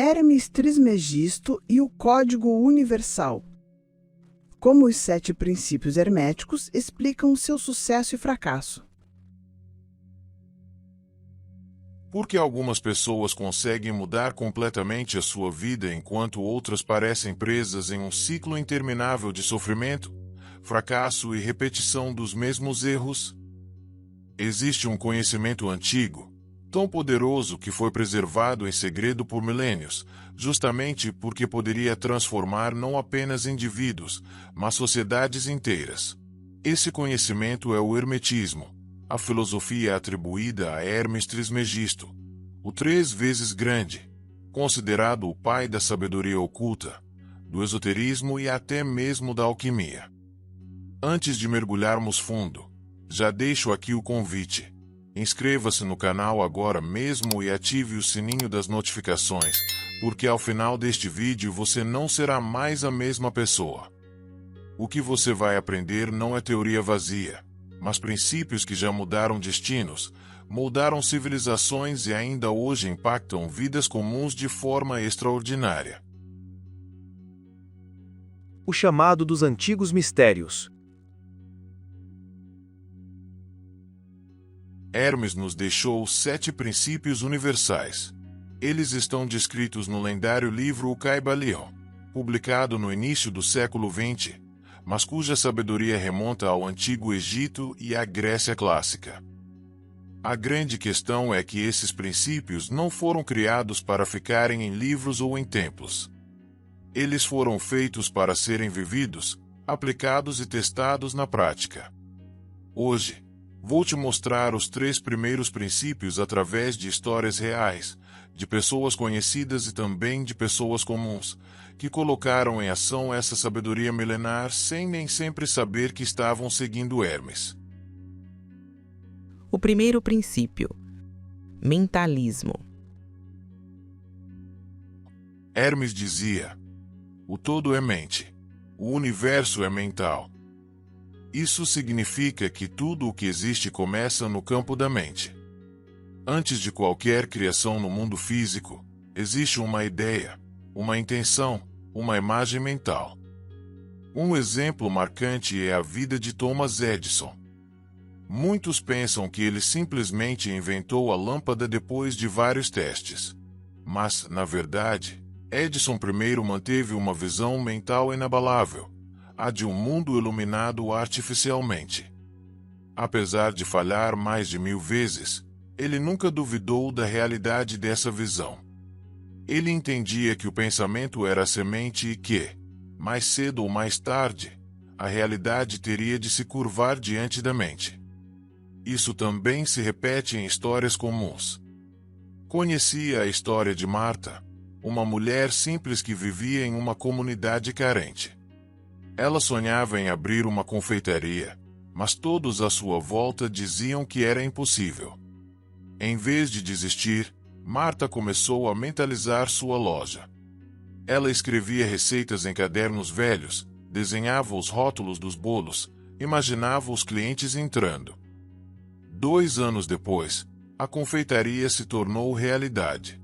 Hermes Trismegisto e o Código Universal. Como os 7 princípios herméticos explicam seu sucesso e fracasso. Por que algumas pessoas conseguem mudar completamente a sua vida enquanto outras parecem presas em um ciclo interminável de sofrimento, fracasso e repetição dos mesmos erros? Existe um conhecimento antigo, tão poderoso que foi preservado em segredo por milênios, justamente porque poderia transformar não apenas indivíduos, mas sociedades inteiras. Esse conhecimento é o Hermetismo, a filosofia atribuída a Hermes Trismegisto, o 3 vezes grande, considerado o pai da sabedoria oculta, do esoterismo e até mesmo da alquimia. Antes de mergulharmos fundo, já deixo aqui o convite. Inscreva-se no canal agora mesmo e ative o sininho das notificações, porque ao final deste vídeo você não será mais a mesma pessoa. O que você vai aprender não é teoria vazia, mas princípios que já mudaram destinos, moldaram civilizações e ainda hoje impactam vidas comuns de forma extraordinária. O chamado dos antigos mistérios. Hermes nos deixou 7 princípios universais. Eles estão descritos no lendário livro O Caibalion, publicado no início do século XX, mas cuja sabedoria remonta ao Antigo Egito e à Grécia clássica. A grande questão é que esses princípios não foram criados para ficarem em livros ou em templos. Eles foram feitos para serem vividos, aplicados e testados na prática. Hoje, vou te mostrar os 3 primeiros princípios através de histórias reais, de pessoas conhecidas e também de pessoas comuns, que colocaram em ação essa sabedoria milenar sem nem sempre saber que estavam seguindo Hermes. O primeiro princípio: mentalismo. Hermes dizia: o todo é mente, o universo é mental. Isso significa que tudo o que existe começa no campo da mente. Antes de qualquer criação no mundo físico, existe uma ideia, uma intenção, uma imagem mental. Um exemplo marcante é a vida de Thomas Edison. Muitos pensam que ele simplesmente inventou a lâmpada depois de vários testes. Mas, na verdade, Edison primeiro manteve uma visão mental inabalável, a de um mundo iluminado artificialmente. Apesar de falhar mais de 1000 vezes, ele nunca duvidou da realidade dessa visão. Ele entendia que o pensamento era a semente e que, mais cedo ou mais tarde, a realidade teria de se curvar diante da mente. Isso também se repete em histórias comuns. Conhecia a história de Marta, uma mulher simples que vivia em uma comunidade carente. Ela sonhava em abrir uma confeitaria, mas todos à sua volta diziam que era impossível. Em vez de desistir, Marta começou a mentalizar sua loja. Ela escrevia receitas em cadernos velhos, desenhava os rótulos dos bolos, imaginava os clientes entrando. 2 anos depois, a confeitaria se tornou realidade.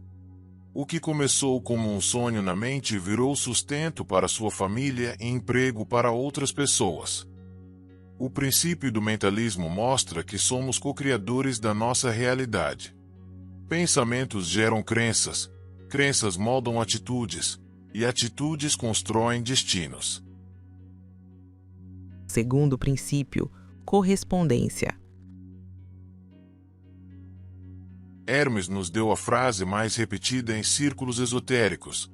O que começou como um sonho na mente virou sustento para sua família e emprego para outras pessoas. O princípio do mentalismo mostra que somos co-criadores da nossa realidade. Pensamentos geram crenças, crenças moldam atitudes, e atitudes constroem destinos. Segundo princípio: correspondência. Hermes nos deu a frase mais repetida em círculos esotéricos: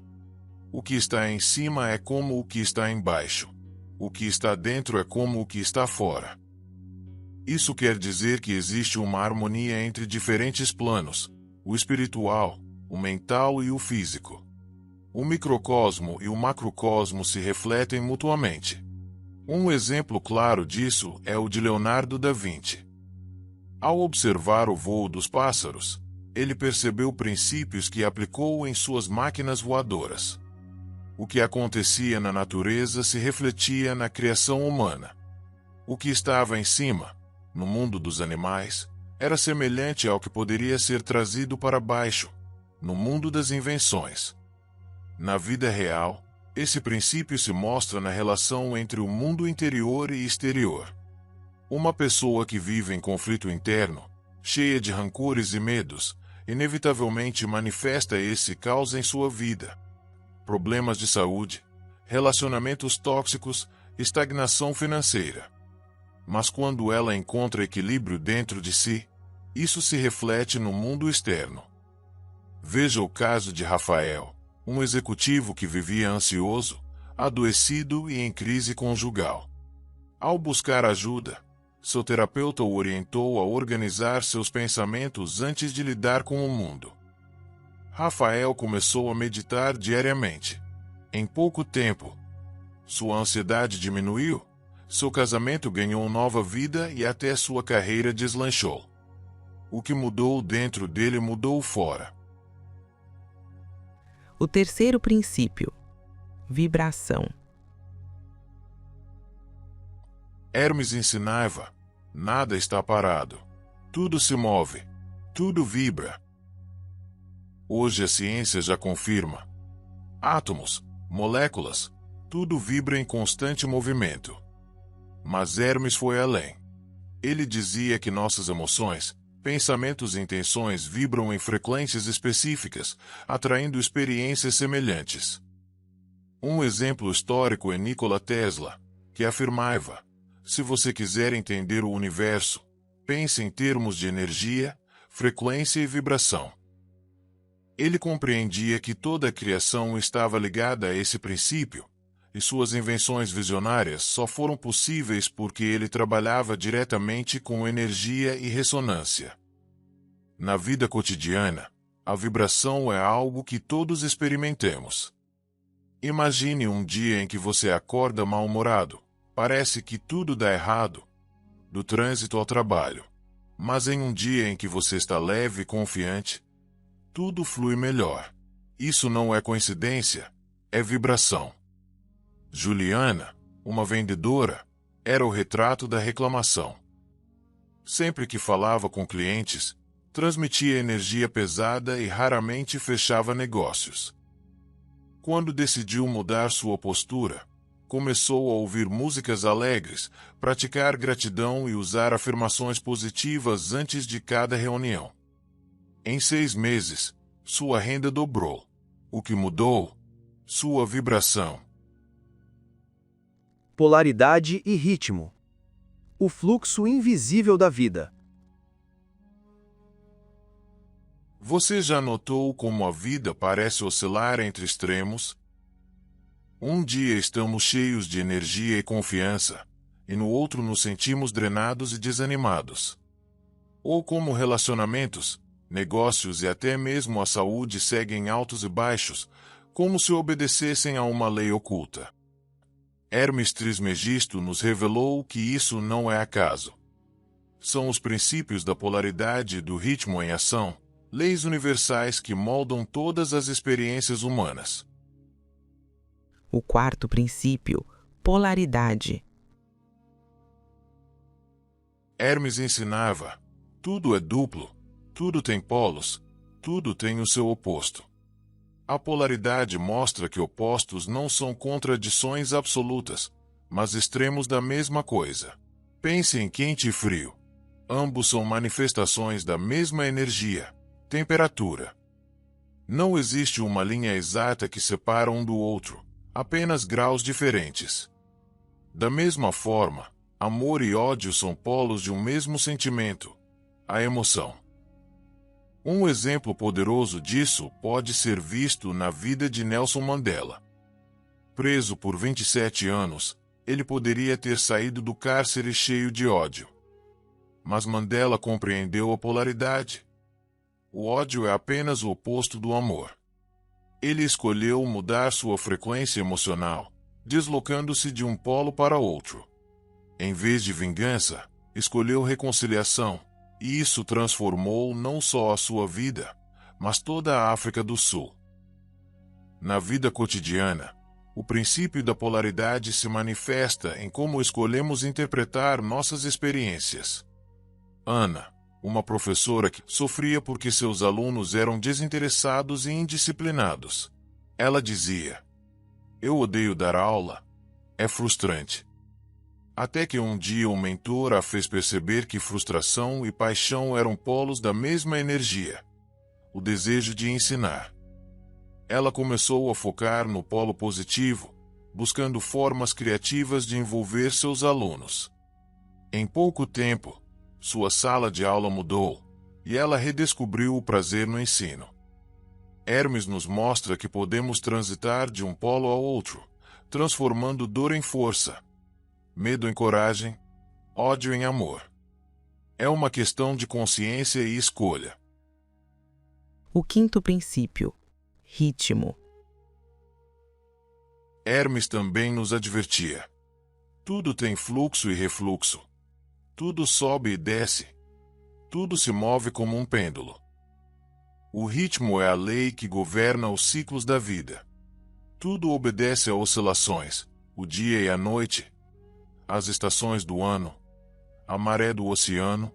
o que está em cima é como o que está embaixo. O que está dentro é como o que está fora. Isso quer dizer que existe uma harmonia entre diferentes planos: o espiritual, o mental e o físico. O microcosmo e o macrocosmo se refletem mutuamente. Um exemplo claro disso é o de Leonardo da Vinci. Ao observar o voo dos pássaros, ele percebeu princípios que aplicou em suas máquinas voadoras. O que acontecia na natureza se refletia na criação humana. O que estava em cima, no mundo dos animais, era semelhante ao que poderia ser trazido para baixo, no mundo das invenções. Na vida real, esse princípio se mostra na relação entre o mundo interior e exterior. Uma pessoa que vive em conflito interno, cheia de rancores e medos, inevitavelmente manifesta esse caos em sua vida. Problemas de saúde, relacionamentos tóxicos, estagnação financeira. Mas quando ela encontra equilíbrio dentro de si, isso se reflete no mundo externo. Veja o caso de Rafael, um executivo que vivia ansioso, adoecido e em crise conjugal. Ao buscar ajuda, seu terapeuta o orientou a organizar seus pensamentos antes de lidar com o mundo. Rafael começou a meditar diariamente. Em pouco tempo, sua ansiedade diminuiu, seu casamento ganhou nova vida e até sua carreira deslanchou. O que mudou dentro dele mudou fora. O terceiro princípio: vibração. Hermes ensinava: nada está parado. Tudo se move. Tudo vibra. Hoje a ciência já confirma. Átomos, moléculas, tudo vibra em constante movimento. Mas Hermes foi além. Ele dizia que nossas emoções, pensamentos e intenções vibram em frequências específicas, atraindo experiências semelhantes. Um exemplo histórico é Nikola Tesla, que afirmava: se você quiser entender o universo, pense em termos de energia, frequência e vibração. Ele compreendia que toda a criação estava ligada a esse princípio, e suas invenções visionárias só foram possíveis porque ele trabalhava diretamente com energia e ressonância. Na vida cotidiana, a vibração é algo que todos experimentamos. Imagine um dia em que você acorda mal-humorado, parece que tudo dá errado, do trânsito ao trabalho. Mas em um dia em que você está leve e confiante, tudo flui melhor. Isso não é coincidência, é vibração. Juliana, uma vendedora, era o retrato da reclamação. Sempre que falava com clientes, transmitia energia pesada e raramente fechava negócios. Quando decidiu mudar sua postura, começou a ouvir músicas alegres, praticar gratidão e usar afirmações positivas antes de cada reunião. Em 6 meses, sua renda dobrou. O que mudou? Sua vibração. Polaridade e ritmo. O fluxo invisível da vida. Você já notou como a vida parece oscilar entre extremos? Um dia estamos cheios de energia e confiança, e no outro nos sentimos drenados e desanimados. Ou como relacionamentos, negócios e até mesmo a saúde seguem altos e baixos, como se obedecessem a uma lei oculta. Hermes Trismegisto nos revelou que isso não é acaso. São os princípios da polaridade e do ritmo em ação, leis universais que moldam todas as experiências humanas. O quarto princípio: polaridade. Hermes ensinava: tudo é duplo, tudo tem polos, tudo tem o seu oposto. A polaridade mostra que opostos não são contradições absolutas, mas extremos da mesma coisa. Pense em quente e frio. Ambos são manifestações da mesma energia, temperatura. Não existe uma linha exata que separa um do outro, apenas graus diferentes. Da mesma forma, amor e ódio são polos de um mesmo sentimento, a emoção. Um exemplo poderoso disso pode ser visto na vida de Nelson Mandela. Preso por 27 anos, ele poderia ter saído do cárcere cheio de ódio. Mas Mandela compreendeu a polaridade. O ódio é apenas o oposto do amor. Ele escolheu mudar sua frequência emocional, deslocando-se de um polo para outro. Em vez de vingança, escolheu reconciliação, e isso transformou não só a sua vida, mas toda a África do Sul. Na vida cotidiana, o princípio da polaridade se manifesta em como escolhemos interpretar nossas experiências. Ana, uma professora que sofria porque seus alunos eram desinteressados e indisciplinados. Ela dizia: "Eu odeio dar aula. É frustrante." Até que um dia um mentor a fez perceber que frustração e paixão eram polos da mesma energia: o desejo de ensinar. Ela começou a focar no polo positivo, buscando formas criativas de envolver seus alunos. Em pouco tempo, sua sala de aula mudou, e ela redescobriu o prazer no ensino. Hermes nos mostra que podemos transitar de um polo ao outro, transformando dor em força, medo em coragem, ódio em amor. É uma questão de consciência e escolha. O quinto princípio: ritmo. Hermes também nos advertia: tudo tem fluxo e refluxo. Tudo sobe e desce. Tudo se move como um pêndulo. O ritmo é a lei que governa os ciclos da vida. Tudo obedece a oscilações, o dia e a noite, as estações do ano, a maré do oceano,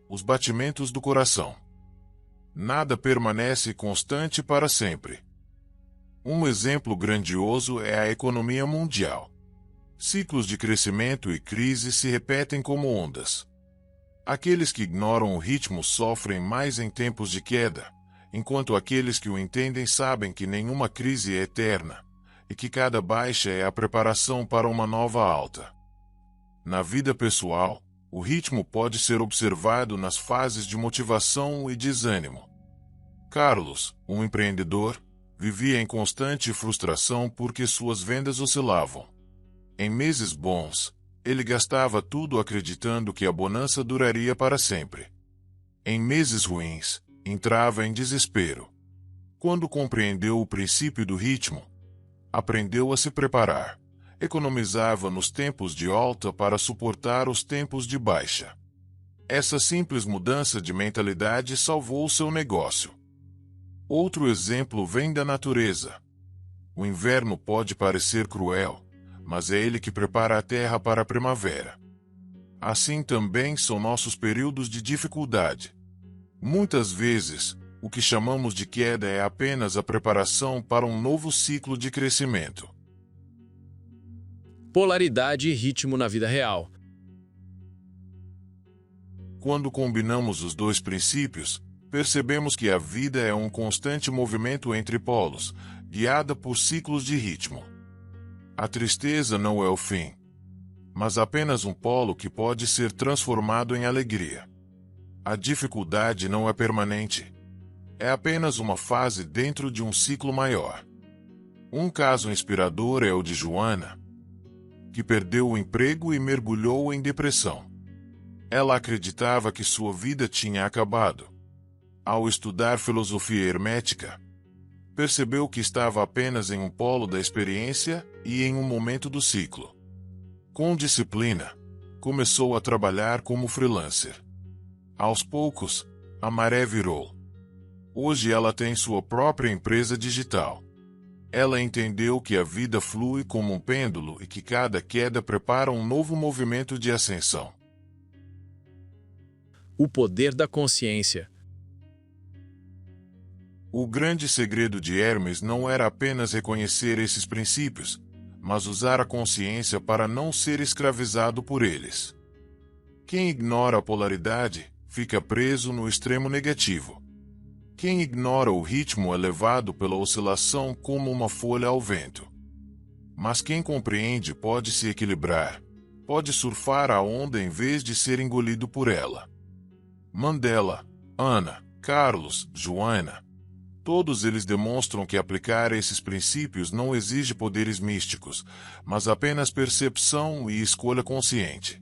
os batimentos do coração. Nada permanece constante para sempre. Um exemplo grandioso é a economia mundial. Ciclos de crescimento e crise se repetem como ondas. Aqueles que ignoram o ritmo sofrem mais em tempos de queda, enquanto aqueles que o entendem sabem que nenhuma crise é eterna, e que cada baixa é a preparação para uma nova alta. Na vida pessoal, o ritmo pode ser observado nas fases de motivação e desânimo. Carlos, um empreendedor, vivia em constante frustração porque suas vendas oscilavam. Em meses bons, ele gastava tudo acreditando que a bonança duraria para sempre. Em meses ruins, entrava em desespero. Quando compreendeu o princípio do ritmo, aprendeu a se preparar. Economizava nos tempos de alta para suportar os tempos de baixa. Essa simples mudança de mentalidade salvou seu negócio. Outro exemplo vem da natureza. O inverno pode parecer cruel, mas é ele que prepara a terra para a primavera. Assim também são nossos períodos de dificuldade. Muitas vezes, o que chamamos de queda é apenas a preparação para um novo ciclo de crescimento. Polaridade e ritmo na vida real. Quando combinamos os dois princípios, percebemos que a vida é um constante movimento entre polos, guiada por ciclos de ritmo. A tristeza não é o fim, mas apenas um polo que pode ser transformado em alegria. A dificuldade não é permanente. É apenas uma fase dentro de um ciclo maior. Um caso inspirador é o de Joana, que perdeu o emprego e mergulhou em depressão. Ela acreditava que sua vida tinha acabado. Ao estudar filosofia hermética, percebeu que estava apenas em um polo da experiência e em um momento do ciclo. Com disciplina, começou a trabalhar como freelancer. Aos poucos, a maré virou. Hoje ela tem sua própria empresa digital. Ela entendeu que a vida flui como um pêndulo e que cada queda prepara um novo movimento de ascensão. O poder da consciência. O grande segredo de Hermes não era apenas reconhecer esses princípios, mas usar a consciência para não ser escravizado por eles. Quem ignora a polaridade fica preso no extremo negativo. Quem ignora o ritmo é levado pela oscilação como uma folha ao vento. Mas quem compreende pode se equilibrar, pode surfar a onda em vez de ser engolido por ela. Mandela, Ana, Carlos, Joana, todos eles demonstram que aplicar esses princípios não exige poderes místicos, mas apenas percepção e escolha consciente.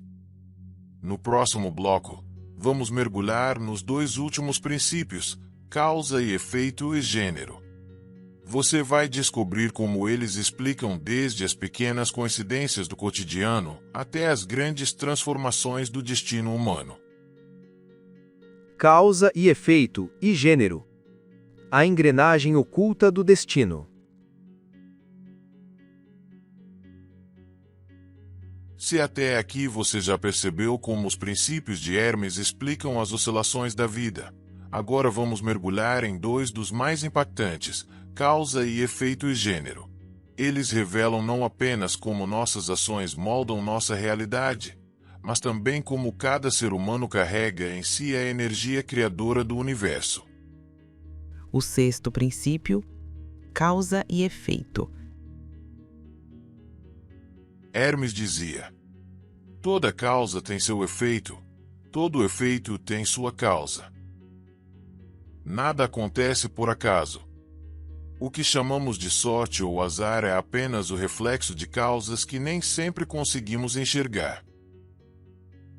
No próximo bloco, vamos mergulhar nos dois últimos princípios, causa e efeito e gênero. Você vai descobrir como eles explicam desde as pequenas coincidências do cotidiano até as grandes transformações do destino humano. Causa e efeito e gênero. A engrenagem oculta do destino. Se até aqui você já percebeu como os princípios de Hermes explicam as oscilações da vida, agora vamos mergulhar em dois dos mais impactantes, causa e efeito e gênero. Eles revelam não apenas como nossas ações moldam nossa realidade, mas também como cada ser humano carrega em si a energia criadora do universo. O sexto princípio, causa e efeito. Hermes dizia: toda causa tem seu efeito, todo efeito tem sua causa. Nada acontece por acaso. O que chamamos de sorte ou azar é apenas o reflexo de causas que nem sempre conseguimos enxergar.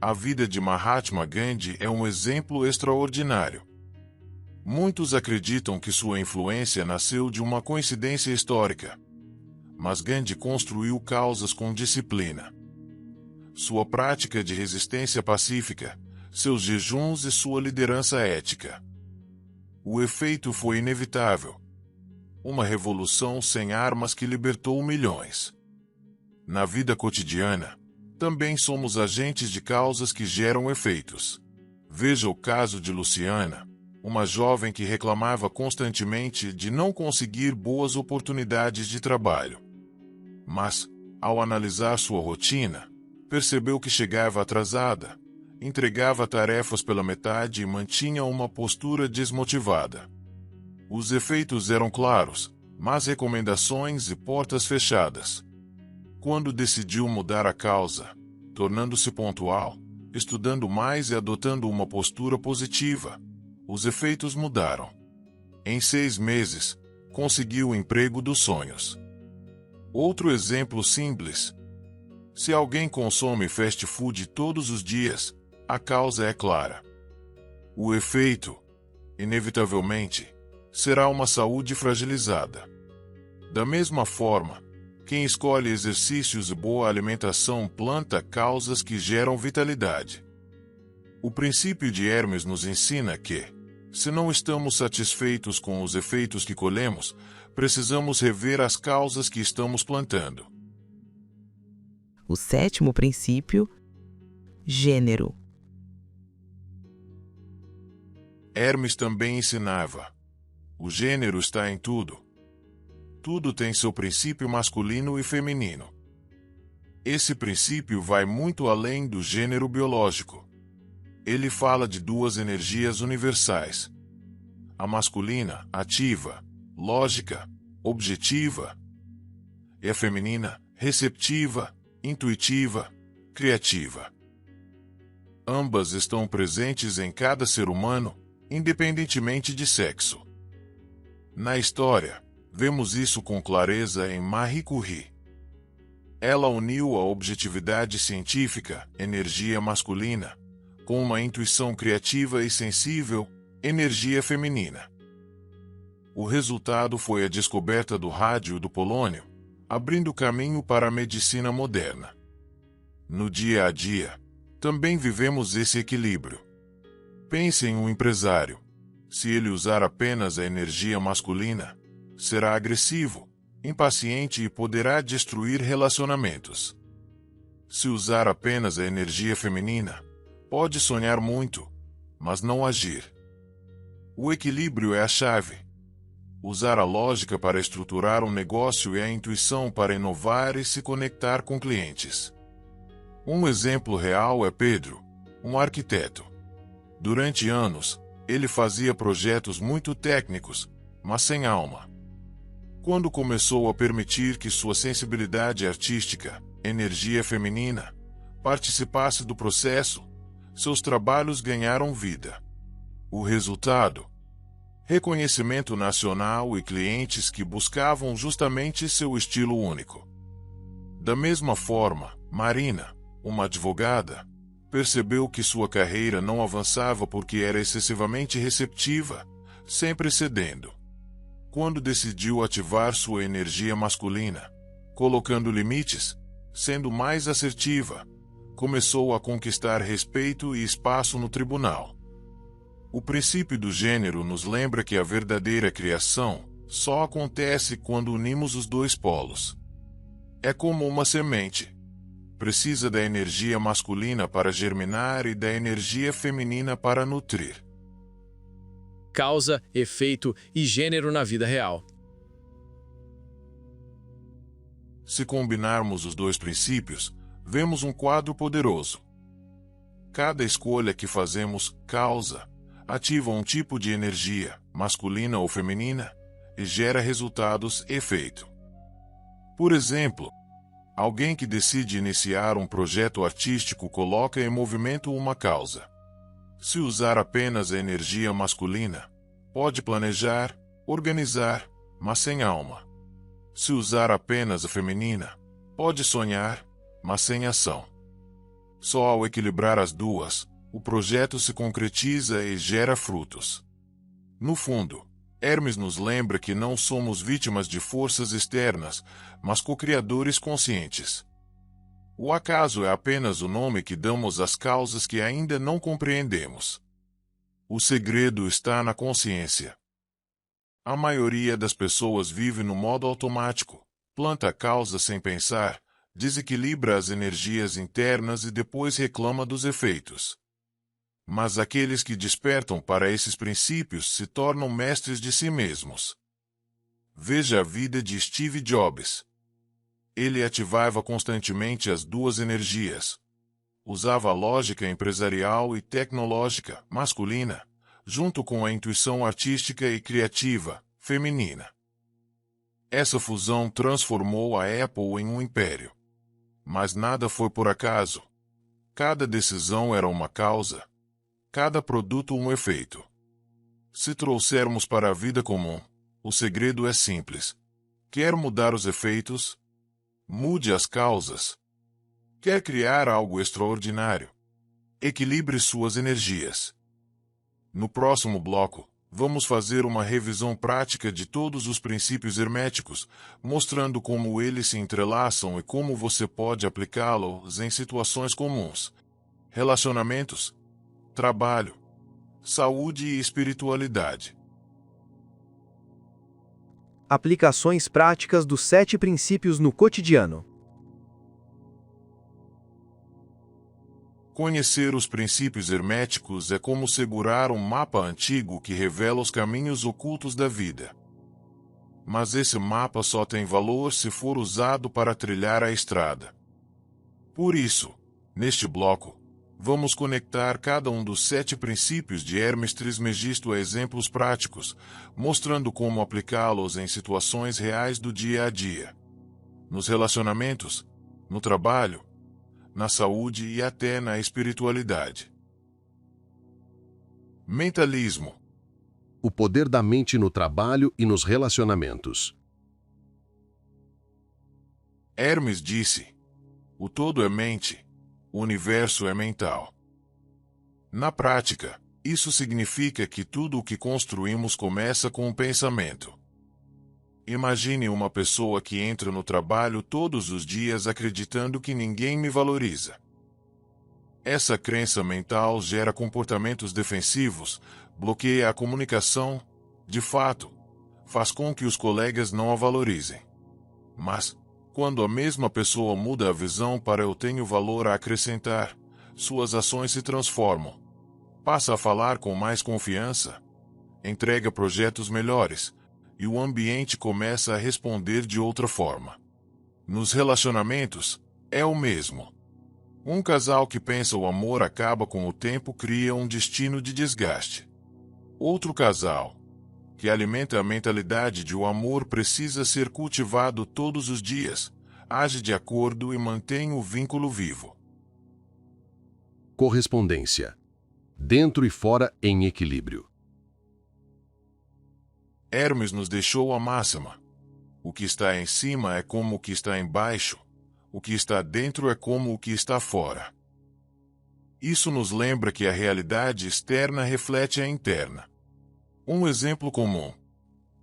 A vida de Mahatma Gandhi é um exemplo extraordinário. Muitos acreditam que sua influência nasceu de uma coincidência histórica. Mas Gandhi construiu causas com disciplina. Sua prática de resistência pacífica, seus jejuns e sua liderança ética. O efeito foi inevitável. Uma revolução sem armas que libertou milhões. Na vida cotidiana, também somos agentes de causas que geram efeitos. Veja o caso de Luciana, uma jovem que reclamava constantemente de não conseguir boas oportunidades de trabalho. Mas, ao analisar sua rotina, percebeu que chegava atrasada, entregava tarefas pela metade e mantinha uma postura desmotivada. Os efeitos eram claros, mas recomendações e portas fechadas. Quando decidiu mudar a causa, tornando-se pontual, estudando mais e adotando uma postura positiva, os efeitos mudaram. Em 6 meses, conseguiu o emprego dos sonhos. Outro exemplo simples. Se alguém consome fast food todos os dias, a causa é clara. O efeito, inevitavelmente, será uma saúde fragilizada. Da mesma forma, quem escolhe exercícios e boa alimentação planta causas que geram vitalidade. O princípio de Hermes nos ensina que, se não estamos satisfeitos com os efeitos que colhemos, precisamos rever as causas que estamos plantando. O sétimo princípio, gênero. Hermes também ensinava: o gênero está em tudo. Tudo tem seu princípio masculino e feminino. Esse princípio vai muito além do gênero biológico. Ele fala de 2 energias universais. A masculina, ativa, lógica, objetiva. E a feminina, receptiva, intuitiva, criativa. Ambas estão presentes em cada ser humano, independentemente de sexo. Na história, vemos isso com clareza em Marie Curie. Ela uniu a objetividade científica, energia masculina, com uma intuição criativa e sensível, energia feminina. O resultado foi a descoberta do rádio e do polônio, abrindo caminho para a medicina moderna. No dia a dia, também vivemos esse equilíbrio. Pense em um empresário. Se ele usar apenas a energia masculina, será agressivo, impaciente e poderá destruir relacionamentos. Se usar apenas a energia feminina, pode sonhar muito, mas não agir. O equilíbrio é a chave. Usar a lógica para estruturar um negócio e a intuição para inovar e se conectar com clientes. Um exemplo real é Pedro, um arquiteto. Durante anos, ele fazia projetos muito técnicos, mas sem alma. Quando começou a permitir que sua sensibilidade artística, energia feminina, participasse do processo, seus trabalhos ganharam vida. O resultado? Reconhecimento nacional e clientes que buscavam justamente seu estilo único. Da mesma forma, Marina, uma advogada, percebeu que sua carreira não avançava porque era excessivamente receptiva, sempre cedendo. Quando decidiu ativar sua energia masculina, colocando limites, sendo mais assertiva, começou a conquistar respeito e espaço no tribunal. O princípio do gênero nos lembra que a verdadeira criação só acontece quando unimos os 2 polos. É como uma semente. Precisa da energia masculina para germinar e da energia feminina para nutrir. Causa, efeito e gênero na vida real. Se combinarmos os dois princípios, vemos um quadro poderoso. Cada escolha que fazemos ativa um tipo de energia, masculina ou feminina, e gera resultados efeito. Por exemplo, alguém que decide iniciar um projeto artístico coloca em movimento uma causa. Se usar apenas a energia masculina, pode planejar, organizar, mas sem alma. Se usar apenas a feminina, pode sonhar, mas sem ação. Só ao equilibrar as duas, o projeto se concretiza e gera frutos. No fundo, Hermes nos lembra que não somos vítimas de forças externas, mas co-criadores conscientes. O acaso é apenas o nome que damos às causas que ainda não compreendemos. O segredo está na consciência. A maioria das pessoas vive no modo automático, planta a causa sem pensar, desequilibra as energias internas e depois reclama dos efeitos. Mas aqueles que despertam para esses princípios se tornam mestres de si mesmos. Veja a vida de Steve Jobs. Ele ativava constantemente as duas energias. Usava a lógica empresarial e tecnológica, masculina, junto com a intuição artística e criativa, feminina. Essa fusão transformou a Apple em um império. Mas nada foi por acaso. Cada decisão era uma causa, cada produto um efeito. Se trouxermos para a vida comum, o segredo é simples. Quer mudar os efeitos? Mude as causas. Quer criar algo extraordinário? Equilibre suas energias. No próximo bloco, vamos fazer uma revisão prática de todos os princípios herméticos, mostrando como eles se entrelaçam e como você pode aplicá-los em situações comuns. Relacionamentos, trabalho, saúde e espiritualidade. Aplicações práticas dos 7 princípios no cotidiano. Conhecer os princípios herméticos é como segurar um mapa antigo que revela os caminhos ocultos da vida. Mas esse mapa só tem valor se for usado para trilhar a estrada. Por isso, neste bloco, vamos conectar cada um dos 7 princípios de Hermes Trismegisto a exemplos práticos, mostrando como aplicá-los em situações reais do dia a dia. Nos relacionamentos, no trabalho, na saúde e até na espiritualidade. Mentalismo. O poder da mente no trabalho e nos relacionamentos. Hermes disse: o todo é mente, o universo é mental. Na prática, isso significa que tudo o que construímos começa com um pensamento. Imagine uma pessoa que entra no trabalho todos os dias acreditando que ninguém me valoriza. Essa crença mental gera comportamentos defensivos, bloqueia a comunicação, de fato, faz com que os colegas não a valorizem. Mas, quando a mesma pessoa muda a visão para eu tenho valor a acrescentar, suas ações se transformam. Passa a falar com mais confiança, entrega projetos melhores, e o ambiente começa a responder de outra forma. Nos relacionamentos, é o mesmo. Um casal que pensa o amor acaba com o tempo cria um destino de desgaste. Outro casal, que alimenta a mentalidade de o amor precisa ser cultivado todos os dias, age de acordo e mantém o vínculo vivo. Correspondência. Dentro e fora em equilíbrio. Hermes nos deixou a máxima. O que está em cima é como o que está embaixo, o que está dentro é como o que está fora. Isso nos lembra que a realidade externa reflete a interna. Um exemplo comum.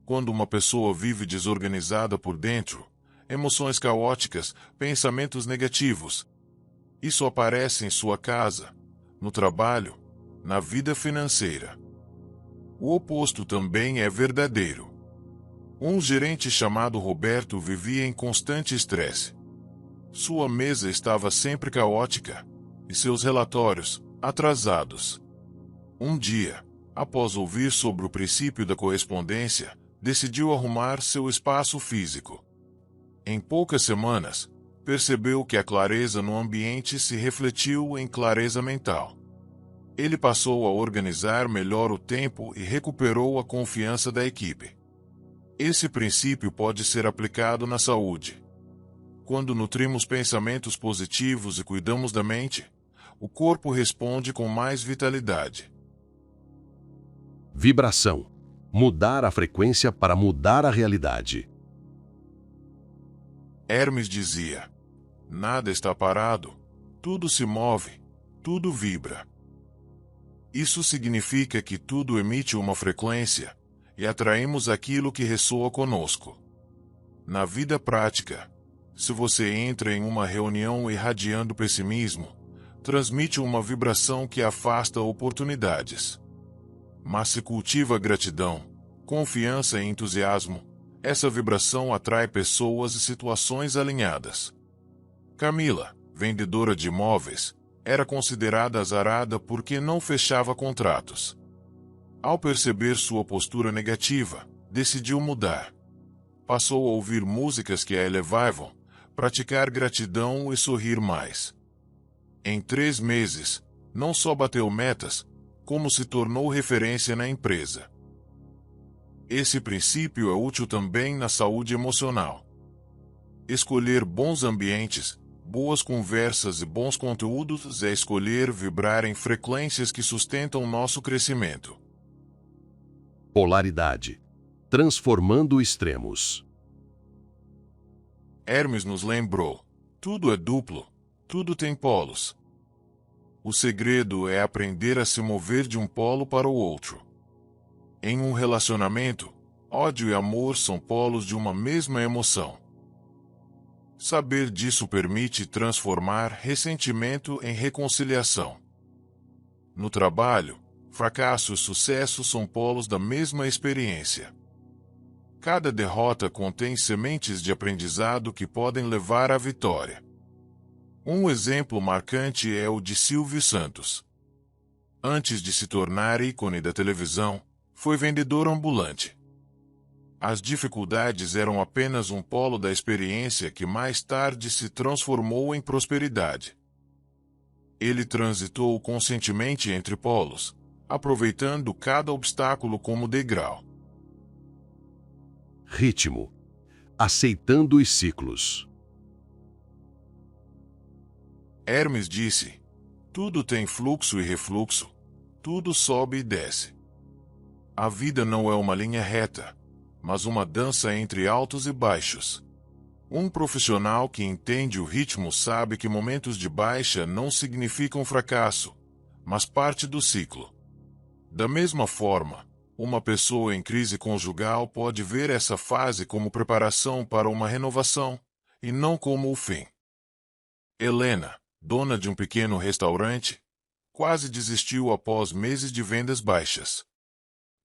Quando uma pessoa vive desorganizada por dentro, emoções caóticas, pensamentos negativos. Isso aparece em sua casa, no trabalho, na vida financeira. O oposto também é verdadeiro. Um gerente chamado Roberto vivia em constante estresse. Sua mesa estava sempre caótica, e seus relatórios, atrasados. Um dia, após ouvir sobre o princípio da correspondência, decidiu arrumar seu espaço físico. Em poucas semanas, percebeu que a clareza no ambiente se refletiu em clareza mental. Ele passou a organizar melhor o tempo e recuperou a confiança da equipe. Esse princípio pode ser aplicado na saúde. Quando nutrimos pensamentos positivos e cuidamos da mente, o corpo responde com mais vitalidade. Vibração. Mudar a frequência para mudar a realidade. Hermes dizia: nada está parado, tudo se move, tudo vibra. Isso significa que tudo emite uma frequência, e atraímos aquilo que ressoa conosco. Na vida prática, se você entra em uma reunião irradiando pessimismo, transmite uma vibração que afasta oportunidades. Mas se cultiva gratidão, confiança e entusiasmo, essa vibração atrai pessoas e situações alinhadas. Camila, vendedora de imóveis, era considerada azarada porque não fechava contratos. Ao perceber sua postura negativa, decidiu mudar. Passou a ouvir músicas que a elevavam, praticar gratidão e sorrir mais. Em 3 meses, não só bateu metas, como se tornou referência na empresa. Esse princípio é útil também na saúde emocional. Escolher bons ambientes, boas conversas e bons conteúdos é escolher vibrar em frequências que sustentam nosso crescimento. Polaridade. Transformando extremos. Hermes nos lembrou: tudo é duplo, tudo tem polos. O segredo é aprender a se mover de um polo para o outro. Em um relacionamento, ódio e amor são polos de uma mesma emoção. Saber disso permite transformar ressentimento em reconciliação. No trabalho, fracasso e sucesso são polos da mesma experiência. Cada derrota contém sementes de aprendizado que podem levar à vitória. Um exemplo marcante é o de Silvio Santos. Antes de se tornar ícone da televisão, foi vendedor ambulante. As dificuldades eram apenas um polo da experiência que mais tarde se transformou em prosperidade. Ele transitou conscientemente entre polos, aproveitando cada obstáculo como degrau. Ritmo. Aceitando os ciclos. Hermes disse: tudo tem fluxo e refluxo, tudo sobe e desce. A vida não é uma linha reta, mas uma dança entre altos e baixos. Um profissional que entende o ritmo sabe que momentos de baixa não significam fracasso, mas parte do ciclo. Da mesma forma, uma pessoa em crise conjugal pode ver essa fase como preparação para uma renovação, e não como o fim. Helena, dona de um pequeno restaurante, quase desistiu após meses de vendas baixas.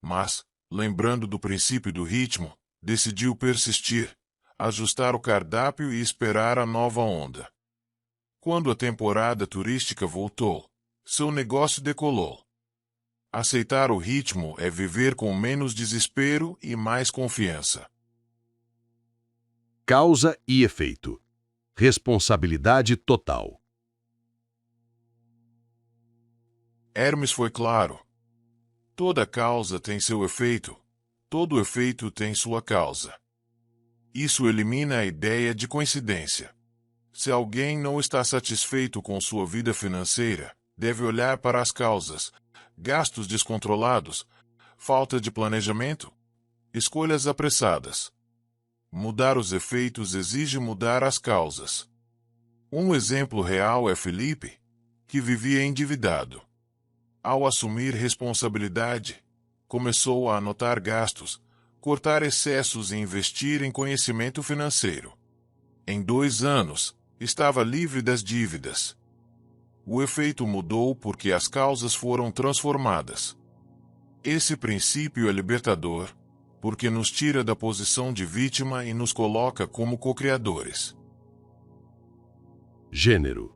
Mas, lembrando do princípio do ritmo, decidiu persistir, ajustar o cardápio e esperar a nova onda. Quando a temporada turística voltou, seu negócio decolou. Aceitar o ritmo é viver com menos desespero e mais confiança. Causa e efeito. Responsabilidade total. Hermes foi claro. Toda causa tem seu efeito, todo efeito tem sua causa. Isso elimina a ideia de coincidência. Se alguém não está satisfeito com sua vida financeira, deve olhar para as causas: gastos descontrolados, falta de planejamento, escolhas apressadas. Mudar os efeitos exige mudar as causas. Um exemplo real é Felipe, que vivia endividado. Ao assumir responsabilidade, começou a anotar gastos, cortar excessos e investir em conhecimento financeiro. Em 2 anos, estava livre das dívidas. O efeito mudou porque as causas foram transformadas. Esse princípio é libertador, porque nos tira da posição de vítima e nos coloca como co-criadores. Gênero.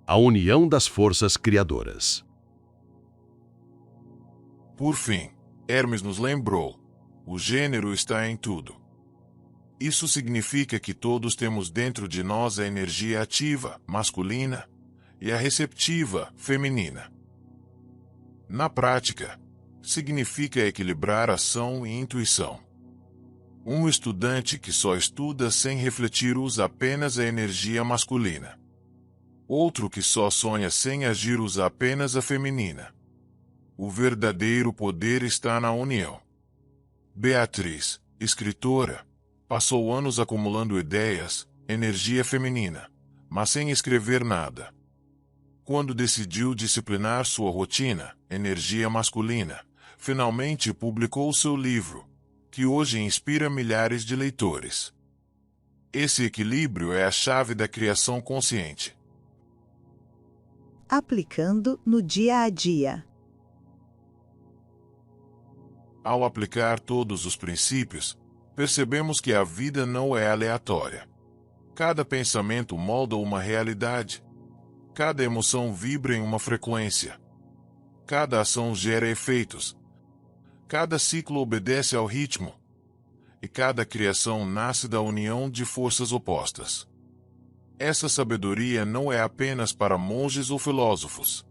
A união das forças criadoras. Por fim, Hermes nos lembrou: o gênero está em tudo. Isso significa que todos temos dentro de nós a energia ativa, masculina, e a receptiva, feminina. Na prática, significa equilibrar ação e intuição. Um estudante que só estuda sem refletir usa apenas a energia masculina. Outro que só sonha sem agir usa apenas a feminina. O verdadeiro poder está na união. Beatriz, escritora, passou anos acumulando ideias, energia feminina, mas sem escrever nada. Quando decidiu disciplinar sua rotina, energia masculina, finalmente publicou seu livro, que hoje inspira milhares de leitores. Esse equilíbrio é a chave da criação consciente. Aplicando no dia a dia. Ao aplicar todos os princípios, percebemos que a vida não é aleatória. Cada pensamento molda uma realidade. Cada emoção vibra em uma frequência. Cada ação gera efeitos. Cada ciclo obedece ao ritmo. E cada criação nasce da união de forças opostas. Essa sabedoria não é apenas para monges ou filósofos.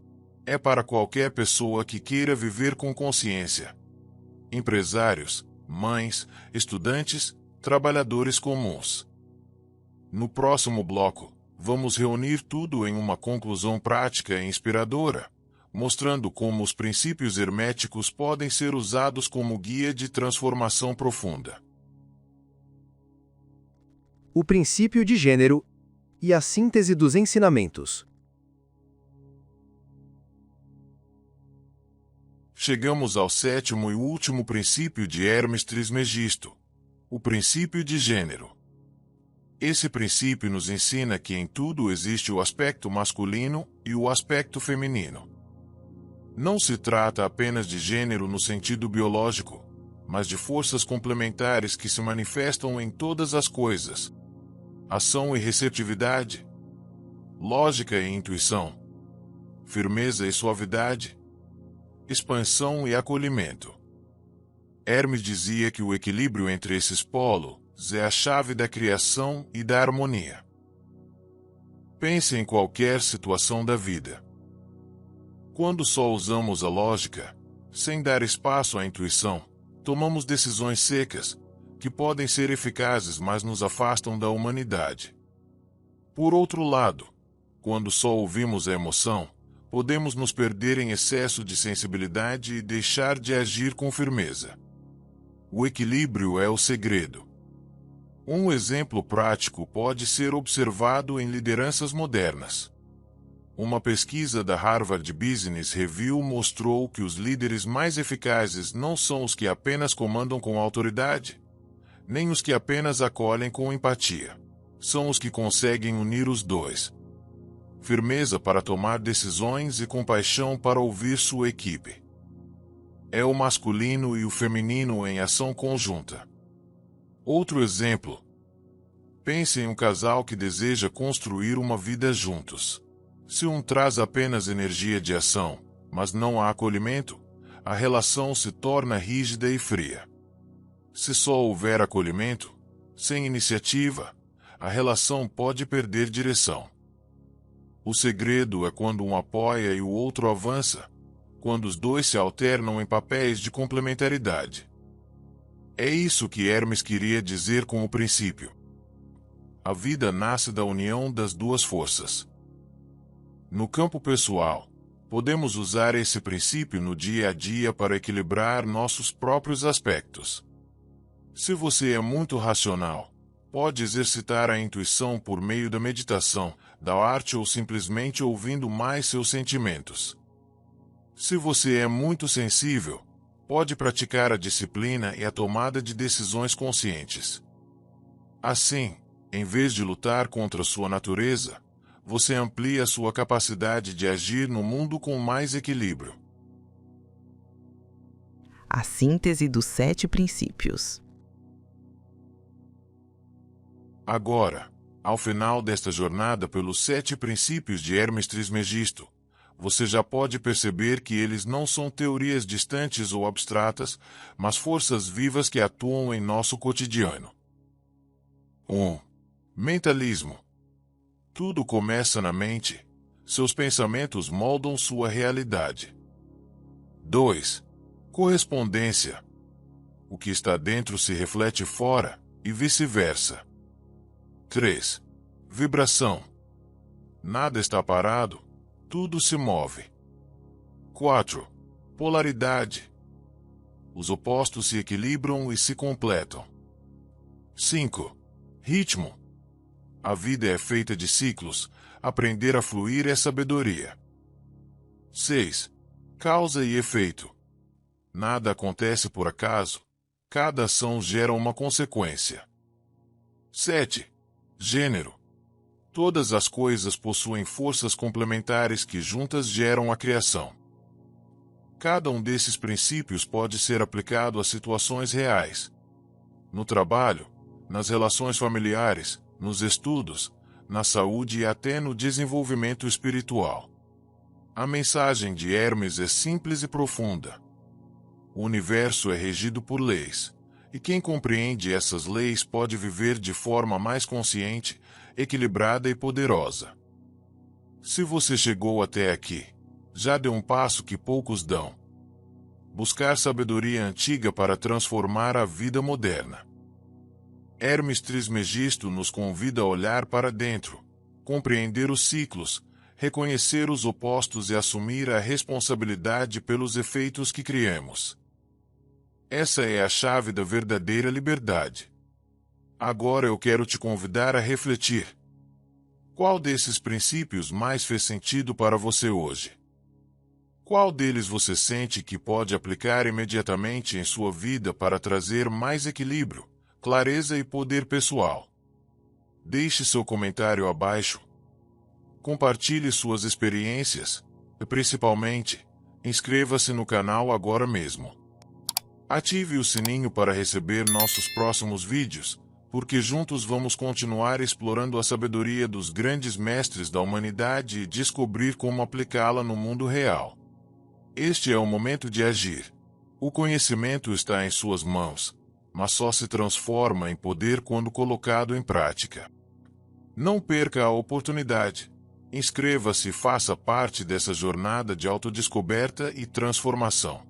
É para qualquer pessoa que queira viver com consciência. Empresários, mães, estudantes, trabalhadores comuns. No próximo bloco, vamos reunir tudo em uma conclusão prática e inspiradora, mostrando como os princípios herméticos podem ser usados como guia de transformação profunda. O princípio de gênero e a síntese dos ensinamentos. Chegamos ao sétimo e último princípio de Hermes Trismegisto, o princípio de gênero. Esse princípio nos ensina que em tudo existe o aspecto masculino e o aspecto feminino. Não se trata apenas de gênero no sentido biológico, mas de forças complementares que se manifestam em todas as coisas. Ação e receptividade, lógica e intuição, firmeza e suavidade, expansão e acolhimento. Hermes dizia que o equilíbrio entre esses polos é a chave da criação e da harmonia. Pense em qualquer situação da vida. Quando só usamos a lógica, sem dar espaço à intuição, tomamos decisões secas, que podem ser eficazes, mas nos afastam da humanidade. Por outro lado, quando só ouvimos a emoção, podemos nos perder em excesso de sensibilidade e deixar de agir com firmeza. O equilíbrio é o segredo. Um exemplo prático pode ser observado em lideranças modernas. Uma pesquisa da Harvard Business Review mostrou que os líderes mais eficazes não são os que apenas comandam com autoridade, nem os que apenas acolhem com empatia. São os que conseguem unir os dois. Firmeza para tomar decisões e compaixão para ouvir sua equipe. É o masculino e o feminino em ação conjunta. Outro exemplo. Pense em um casal que deseja construir uma vida juntos. Se um traz apenas energia de ação, mas não há acolhimento, a relação se torna rígida e fria. Se só houver acolhimento, sem iniciativa, a relação pode perder direção. O segredo é quando um apoia e o outro avança, quando os dois se alternam em papéis de complementaridade. É isso que Hermes queria dizer com o princípio. A vida nasce da união das duas forças. No campo pessoal, podemos usar esse princípio no dia a dia para equilibrar nossos próprios aspectos. Se você é muito racional, pode exercitar a intuição por meio da meditação, da arte ou simplesmente ouvindo mais seus sentimentos. Se você é muito sensível, pode praticar a disciplina e a tomada de decisões conscientes. Assim, em vez de lutar contra sua natureza, você amplia sua capacidade de agir no mundo com mais equilíbrio. A síntese dos 7 princípios. Agora, ao final desta jornada pelos 7 princípios de Hermes Trismegisto, você já pode perceber que eles não são teorias distantes ou abstratas, mas forças vivas que atuam em nosso cotidiano. 1. Mentalismo. Tudo começa na mente. Seus pensamentos moldam sua realidade. 2. Correspondência. O que está dentro se reflete fora, e vice-versa. 3. Vibração. Nada está parado, tudo se move. 4. Polaridade. Os opostos se equilibram e se completam. 5. Ritmo. A vida é feita de ciclos, aprender a fluir é sabedoria. 6. Causa e efeito. Nada acontece por acaso, cada ação gera uma consequência. 7. Gênero. Todas as coisas possuem forças complementares que juntas geram a criação. Cada um desses princípios pode ser aplicado a situações reais. No trabalho, nas relações familiares, nos estudos, na saúde e até no desenvolvimento espiritual. A mensagem de Hermes é simples e profunda. O universo é regido por leis, e quem compreende essas leis pode viver de forma mais consciente, equilibrada e poderosa. Se você chegou até aqui, já deu um passo que poucos dão. Buscar sabedoria antiga para transformar a vida moderna. Hermes Trismegisto nos convida a olhar para dentro, compreender os ciclos, reconhecer os opostos e assumir a responsabilidade pelos efeitos que criamos. Essa é a chave da verdadeira liberdade. Agora eu quero te convidar a refletir. Qual desses princípios mais fez sentido para você hoje? Qual deles você sente que pode aplicar imediatamente em sua vida para trazer mais equilíbrio, clareza e poder pessoal? Deixe seu comentário abaixo. Compartilhe suas experiências e, principalmente, inscreva-se no canal agora mesmo. Ative o sininho para receber nossos próximos vídeos, porque juntos vamos continuar explorando a sabedoria dos grandes mestres da humanidade e descobrir como aplicá-la no mundo real. Este é o momento de agir. O conhecimento está em suas mãos, mas só se transforma em poder quando colocado em prática. Não perca a oportunidade. Inscreva-se e faça parte dessa jornada de autodescoberta e transformação.